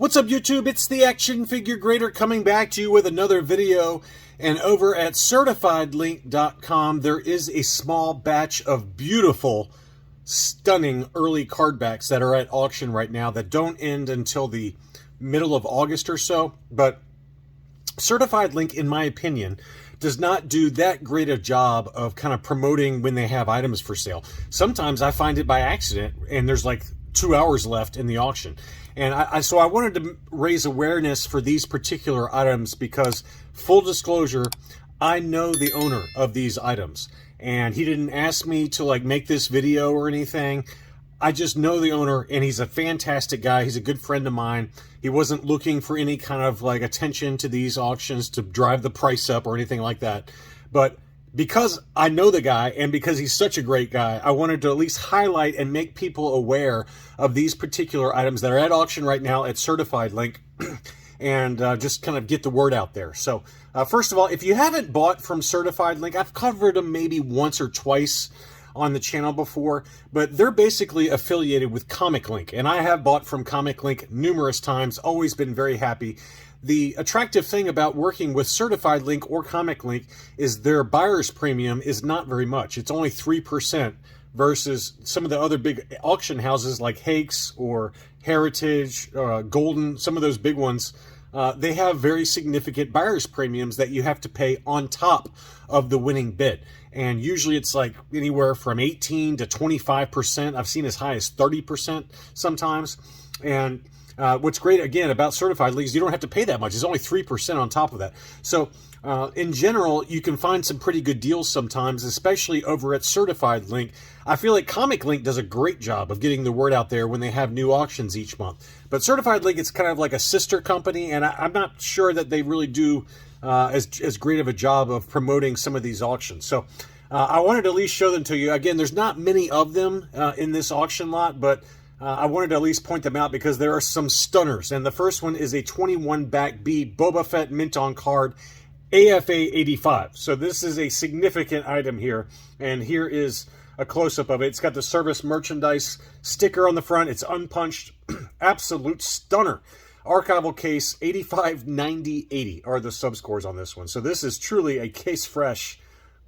What's up, YouTube? It's the Action Figure Grader coming back to you with another video. And over at CertifiedLink.com, there is a small batch of beautiful, stunning early card backs that are at auction right now that don't end until the middle of August or so. But CertifiedLink, in my opinion, does not do that great a job of kind of promoting when they have items for sale. Sometimes I find it by accident, and there's like 2 hours left in the auction. And so I wanted to raise awareness for these particular items because, full disclosure, I know the owner of these items. And he didn't ask me to like make this video or anything. I just know the owner, and he's a fantastic guy. He's a good friend of mine. He wasn't looking for any kind of like attention to these auctions to drive the price up or anything like that. But because I know the guy and because he's such a great guy, I wanted to at least highlight and make people aware of these particular items that are at auction right now at CertifiedLink and just kind of get the word out there. So first of all, if you haven't bought from CertifiedLink, I've covered them maybe once or twice on the channel before, but they're basically affiliated with ComicLink, and I have bought from ComicLink numerous times, always been very happy. The attractive thing about working with CertifiedLink or ComicLink is their buyer's premium is not very much. It's only 3% versus some of the other big auction houses like Hakes or Heritage, Golden, some of those big ones. They have very significant buyer's premiums that you have to pay on top of the winning bid. And usually it's like anywhere from 18 to 25%. I've seen as high as 30% sometimes. And what's great, again, about CertifiedLink is you don't have to pay that much. It's only 3% on top of that. So in general, you can find some pretty good deals sometimes, especially over at CertifiedLink. I feel like ComicLink does a great job of getting the word out there when they have new auctions each month. But CertifiedLink is kind of like a sister company, and I'm not sure that they really do as great of a job of promoting some of these auctions. So I wanted to at least show them to you. Again, there's not many of them in this auction lot, but I wanted to at least point them out because there are some stunners. And the first one is a 21 back B Boba Fett mint on card AFA 85. So this is a significant item here. And here is a close-up of it. It's got the service merchandise sticker on the front. It's unpunched. Absolute stunner. Archival case 85, 90, 80 are the subscores on this one. So this is truly a case fresh,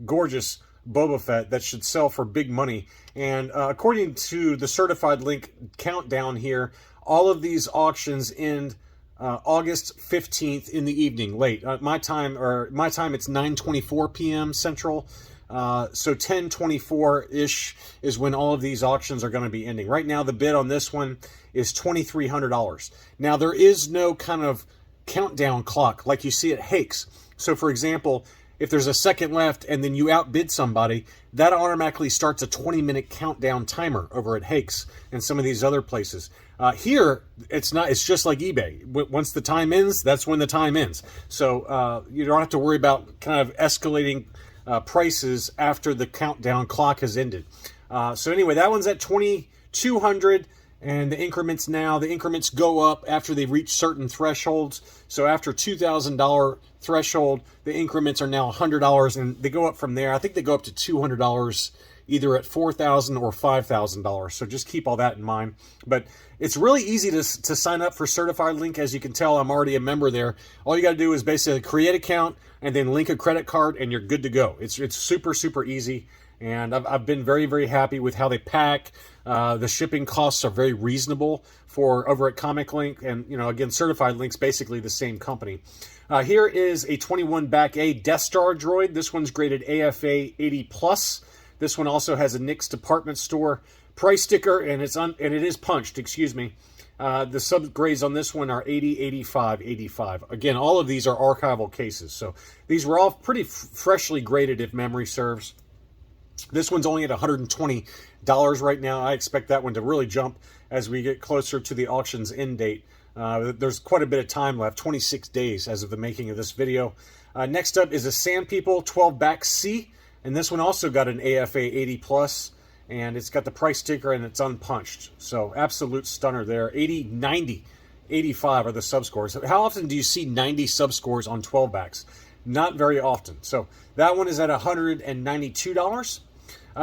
gorgeous Boba Fett that should sell for big money. And according to the CertifiedLink countdown here, all of these auctions end August 15th in the evening, late. My time it's 9:24 p.m. Central. So 10:24-ish is when all of these auctions are going to be ending. Right now, the bid on this one is $2,300. Now, there is no kind of countdown clock like you see at Hakes. So, for example, if there's a second left and then you outbid somebody, that automatically starts a 20-minute countdown timer over at Hakes and some of these other places. Here, it's not. It's just like eBay. Once the time ends, that's when the time ends. So you don't have to worry about kind of escalating prices after the countdown clock has ended. So anyway, that one's at $2,200. And the increments go up after they reach certain thresholds. So after $2,000 threshold, the increments are now $100, and they go up from there. I think they go up to $200, either at $4,000 or $5,000. So just keep all that in mind. But it's really easy to sign up for CertifiedLink. As you can tell, I'm already a member there. All you got to do is basically create an account and then link a credit card, and you're good to go. It's super, super easy. And I've been very, very happy with how they pack. The shipping costs are very reasonable for over at ComicLink. And, you know, again, CertifiedLink's basically the same company. Here is a 21 back A Death Star droid. This one's graded AFA 80+. This one also has a Nick's Department Store price sticker, and it is punched, excuse me. The subgrades on this one are 80, 85, 85. Again, all of these are archival cases. So these were all pretty freshly graded, if memory serves. This one's only at $120 right now. I expect that one to really jump as we get closer to the auction's end date. There's quite a bit of time left, 26 days as of the making of this video. Next up is a Sand People 12 back C, and this one also got an AFA 80+, and it's got the price sticker and it's unpunched. So absolute stunner there. 80, 90, 85 are the subscores. How often do you see 90 subscores on 12 backs? Not very often. So that one is at $192.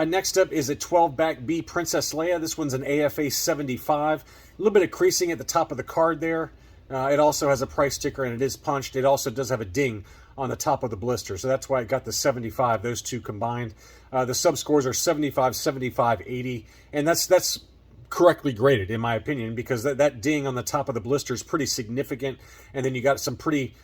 Next up is a 12 back B Princess Leia. This one's an AFA 75. A little bit of creasing at the top of the card there. It also has a price sticker and it is punched. It also does have a ding on the top of the blister, so that's why it got the 75, those two combined. The sub scores are 75, 75, 80, and that's correctly graded in my opinion, because that ding on the top of the blister is pretty significant, and then you got some pretty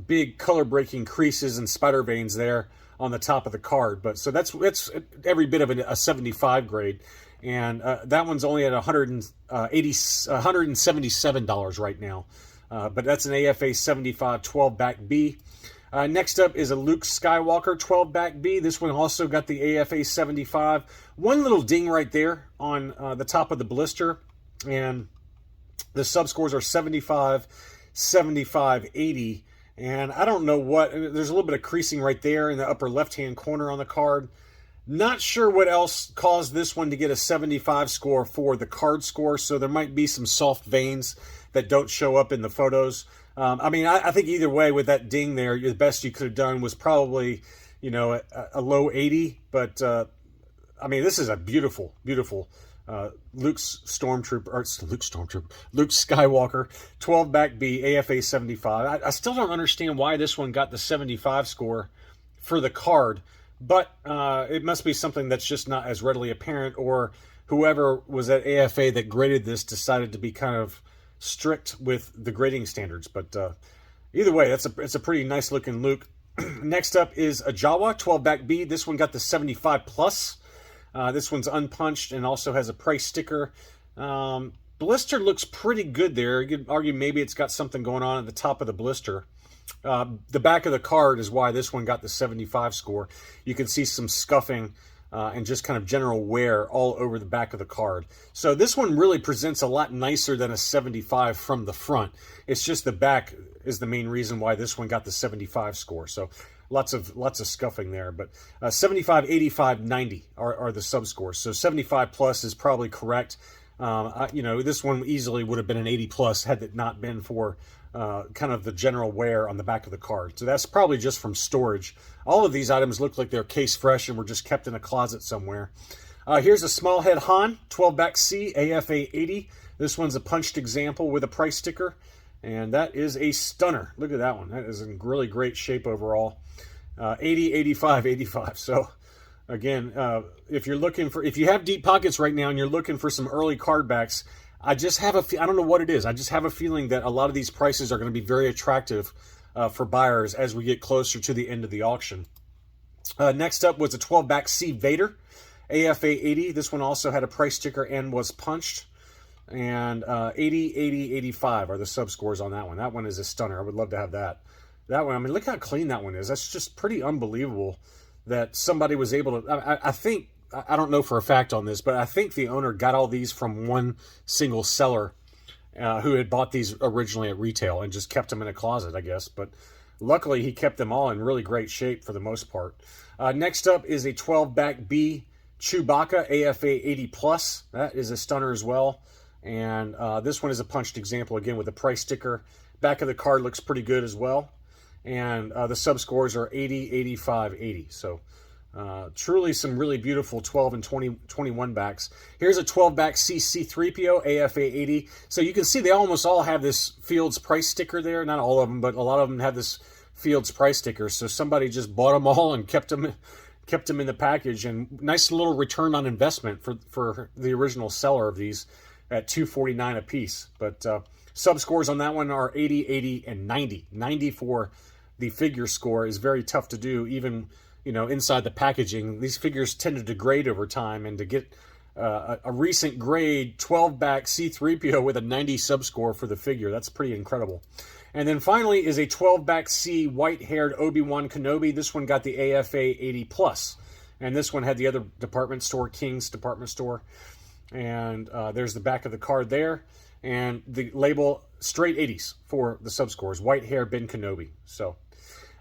big color breaking creases and spider veins there on the top of the card. But so that's every bit of a 75 grade, and that one's only at $177 right now, but that's an AFA 75 12 back B. Next up is a Luke Skywalker 12 back B. This one also got the AFA 75. One little ding right there on the top of the blister, and the sub scores are 75, 75, 80. And I don't know what, there's a little bit of creasing right there in the upper left-hand corner on the card. Not sure what else caused this one to get a 75 score for the card score, so there might be some soft veins that don't show up in the photos. I mean, I think either way with that ding there, the best you could have done was probably, you know, a low 80. But, I mean, this is a beautiful, beautiful Luke Skywalker 12 back B, AFA 75. I still don't understand why this one got the 75 score for the card, but it must be something that's just not as readily apparent, or whoever was at AFA that graded this decided to be kind of strict with the grading standards. But either way, it's a pretty nice looking Luke. Next up is a Jawa 12 back B. This one got the 75 plus. This one's unpunched and also has a price sticker. Blister looks pretty good there. You could argue maybe it's got something going on at the top of the blister. The back of the card is why this one got the 75 score. You can see some scuffing and just kind of general wear all over the back of the card. So this one really presents a lot nicer than a 75 from the front. It's just the back is the main reason why this one got the 75 score. So lots of scuffing there. But 75, 85, 90 are the sub scores. So 75 plus is probably correct. You know, this one easily would have been an 80 plus had it not been for kind of the general wear on the back of the card. So that's probably just from storage. All of these items look like they're case fresh and were just kept in a closet somewhere. Here's a small head Han 12 back C, AFA 80. This one's a punched example with a price sticker, and that is a stunner. Look at that one. That is in really great shape overall. 80, 85, 85. So again, if you have deep pockets right now and you're looking for some early card backs, I don't know what it is. I just have a feeling that a lot of these prices are going to be very attractive for buyers as we get closer to the end of the auction. Next up was a 12 back C Vader, AFA 80. This one also had a price sticker and was punched. And 80, 80, 85 are the sub scores on that one. That one is a stunner. I would love to have that. That one, I mean, look how clean that one is. That's just pretty unbelievable that somebody was able to, I think, I don't know for a fact on this, but I think the owner got all these from one single seller who had bought these originally at retail and just kept them in a closet, I guess. But luckily, he kept them all in really great shape for the most part. Next up is a 12 back B Chewbacca AFA 80 plus. That is a stunner as well. And this one is a punched example again with a price sticker. Back of the card looks pretty good as well. And the sub scores are 80, 85, 80. So truly some really beautiful 12 and 21 backs. Here's a 12 back C3PO AFA 80. So you can see they almost all have this Fields price sticker there. Not all of them, but a lot of them have this Fields price sticker. So somebody just bought them all and kept them in the package. And nice little return on investment for the original seller of these at $249 a piece. But sub scores on that one are 80, 80, and 90. 90 for the figure score is very tough to do, even, you know, inside the packaging. These figures tend to degrade over time, and to get a recent grade 12 back C3PO with a 90 sub score for the figure, that's pretty incredible. And then finally is a 12 back C white-haired ObiWan Kenobi. This one got the AFA 80 plus, and this one had the other department store, King's department store. And there's the back of the card there, and the label straight 80s for the sub scores, white hair Ben Kenobi. So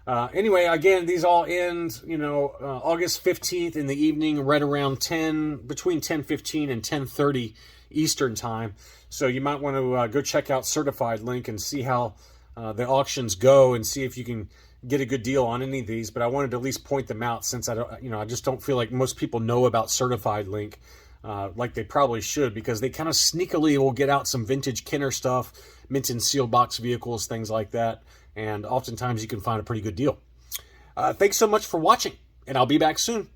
anyway, again, these all end, you know, August 15th in the evening, right around between 10:15 and 10:30 Eastern time. So you might want to go check out CertifiedLink and see how the auctions go, and see if you can get a good deal on any of these. But I wanted to at least point them out, since I just don't feel like most people know about CertifiedLink. like they probably should, because they kind of sneakily will get out some vintage Kenner stuff, mint and sealed box vehicles, things like that, and oftentimes you can find a pretty good deal. Thanks so much for watching, and I'll be back soon.